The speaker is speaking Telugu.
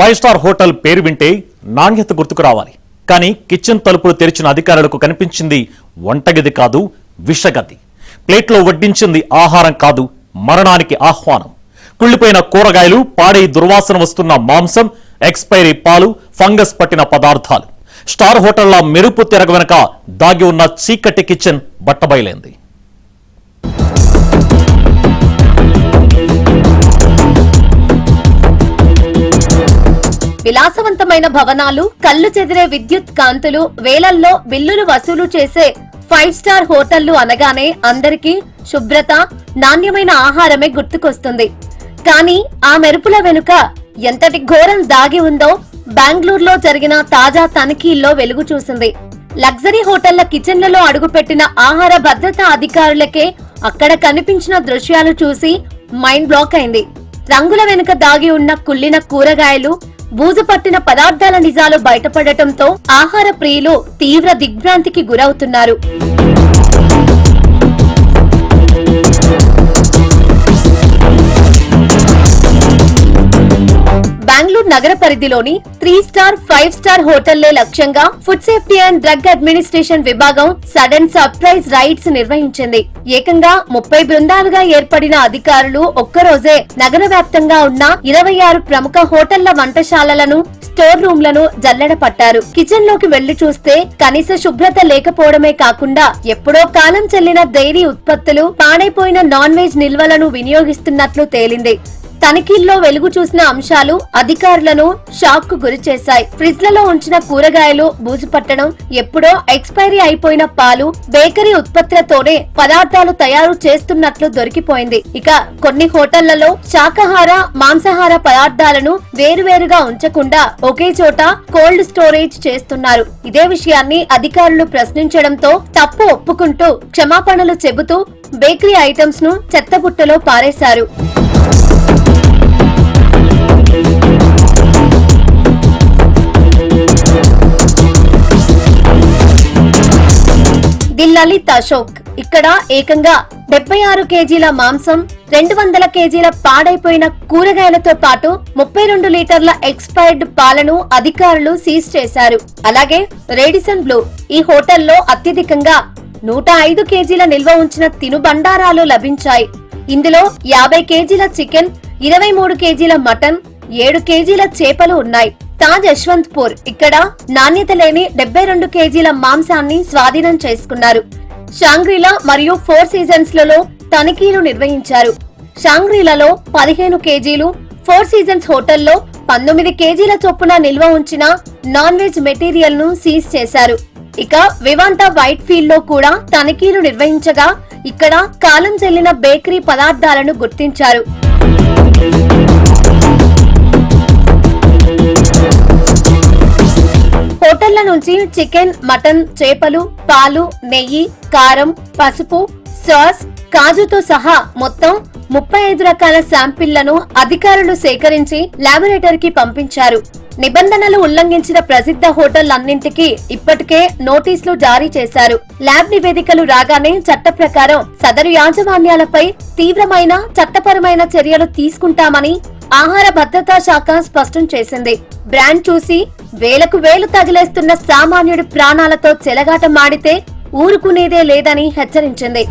5 స్టార్ హోటల్ పేరు వింటే నాణ్యత గుర్తుకు రావాలి. కానీ కిచెన్ తలుపులు తెరిచిన అధికారులకు కనిపించింది వంటగది కాదు, విషగది. ప్లేట్లో వడ్డించింది ఆహారం కాదు, మరణానికి ఆహ్వానం. కుళ్లిపోయిన కూరగాయలు, పాడై దుర్వాసన వస్తున్న మాంసం, ఎక్స్పైరీ పాలు, ఫంగస్ పట్టిన పదార్థాలు. స్టార్ హోటళ్ల మెరుపు తెరగ వెనక దాగి ఉన్న చీకటి కిచెన్ బట్టబయలైంది. విలాసవంతమైన భవనాలు, కళ్లు చెదిరే విద్యుత్ కాంతులు, వేలల్లో బిల్లులు వసూలు చేసే 5 స్టార్ హోటళ్లు అనగానే అందరికీ శుభ్రత, నాణ్యమైన ఆహారమే గుర్తుకొస్తుంది. కానీ ఆ మెరుపుల వెనుక ఎంతటి ఘోరం దాగి ఉందో బెంగళూరులో జరిగిన తాజా తనిఖీల్లో వెలుగు చూసింది. లగ్జరీ హోటళ్ల కిచెన్లలో అడుగుపెట్టిన ఆహార భద్రతా అధికారులకే అక్కడ కనిపించిన దృశ్యాలు చూసి మైండ్ బ్లాక్ అయింది. రంగుల వెనుక దాగి ఉన్న కుళ్ళిన కూరగాయలు, బూజు పట్టిన పదార్థాల నిజాలు బయటపడటంతో ఆహార ప్రియులు తీవ్ర దిగ్భ్రాంతికి గురవుతున్నారు. బెంగళూరు నగర పరిధిలోని 3 స్టార్, 5 స్టార్ హోటళ్లే లక్ష్యంగా food safety and drug administration విభాగం సడన్ సర్ప్రైజ్ రైడ్స్ నిర్వహించింది. ఏకంగా 30 బృందాలుగా ఏర్పడిన అధికారులు ఒక్కరోజే నగర వ్యాప్తంగా ఉన్న 26 ప్రముఖ హోటళ్ల వంటశాలలను, స్టోర్ రూమ్లను జల్లెడ పట్టారు. కిచెన్ లోకి వెళ్లి చూస్తే కనీస శుభ్రత లేకపోవడమే కాకుండా ఎప్పుడో కాలం చెల్లిన డైరీ ఉత్పత్తులు, పాడైపోయిన నాన్ వెజ్ నిల్వలను వినియోగిస్తున్నట్లు తేలింది. తనిఖీల్లో వెలుగు చూసిన అంశాలు అధికారులను షాక్ కు గురి చేశాయి. ఫ్రిడ్జ్లలో ఉంచిన కూరగాయలు బూజు పట్టడం, ఎప్పుడో ఎక్స్పైరీ అయిపోయిన పాలు, బేకరీ ఉత్పత్తులతోనే పదార్థాలు తయారు చేస్తున్నట్లు దొరికిపోయింది. ఇక కొన్ని హోటళ్లలో శాకాహార, మాంసాహార పదార్థాలను వేరువేరుగా ఉంచకుండా ఒకే చోట కోల్డ్ స్టోరేజ్ చేస్తున్నారు. ఇదే విషయాన్ని అధికారులు ప్రశ్నించడంతో తప్పు ఒప్పుకుంటూ క్షమాపణలు చెబుతూ బేకరీ ఐటమ్స్ ను చెత్తబుట్టలో పారేశారు. ది లలిత్ అశోక్ ఇక్కడ ఏకంగా 76 కేజీల మాంసం, 200 కేజీల పాడైపోయిన కూరగాయలతో పాటు 32 లీటర్ల ఎక్స్పైర్డ్ పాలను అధికారులు సీజ్ చేశారు. అలాగే రేడిసన్ బ్లూ ఈ హోటల్లో అత్యధికంగా 105 కేజీల నిల్వ ఉంచిన తినుబండారాలు లభించాయి. ఇందులో 50 కేజీల చికెన్, 23 కేజీల మటన్, 7 కేజీల చేపలు ఉన్నాయి. తాజ్ యశ్వంత్పూర్ ఇక్కడ నాణ్యత లేని 72 కేజీల మాంసాన్ని స్వాధీనం చేసుకున్నారు. షాంగ్రీలా మరియు 4 సీజన్స్ లలో తనిఖీలు నిర్వహించారు. షాంగ్రీలలో 15 కేజీలు, 4 సీజన్స్ హోటల్లో 19 కేజీల చొప్పున నిల్వ ఉంచిన నాన్ వెజ్ మెటీరియల్ ను సీజ్ చేశారు. ఇక వివాంటా వైట్ ఫీల్డ్ లో కూడా తనిఖీలు నిర్వహించగా ఇక్కడ కాలం చెల్లిన బేకరీ పదార్థాలను గుర్తించారు. హోటళ్ల నుంచి చికెన్, మటన్, చేపలు, పాలు, నెయ్యి, కారం, పసుపు, సాస్, కాజుతో సహా మొత్తం 35 రకాల శాంపిళ్లను అధికారులు సేకరించి ల్యాబొరేటరీకి పంపించారు. నిబంధనలు ఉల్లంఘించిన ప్రసిద్ధ హోటళ్లన్నింటికీ ఇప్పటికే నోటీసులు జారీ చేశారు. ల్యాబ్ నివేదికలు రాగానే చట్ట ప్రకారం సదరు యాజమాన్యాలపై తీవ్రమైన చట్టపరమైన చర్యలు తీసుకుంటామని ఆహార భద్రతా శాఖ స్పష్టం చేసింది. బ్రాండ్ చూసి వేలకు వేలు తగిలేస్తున్న సామాన్యుడి ప్రాణాలతో చెలగాటమాడితే ఊరుకునేదే లేదని హెచ్చరించింది.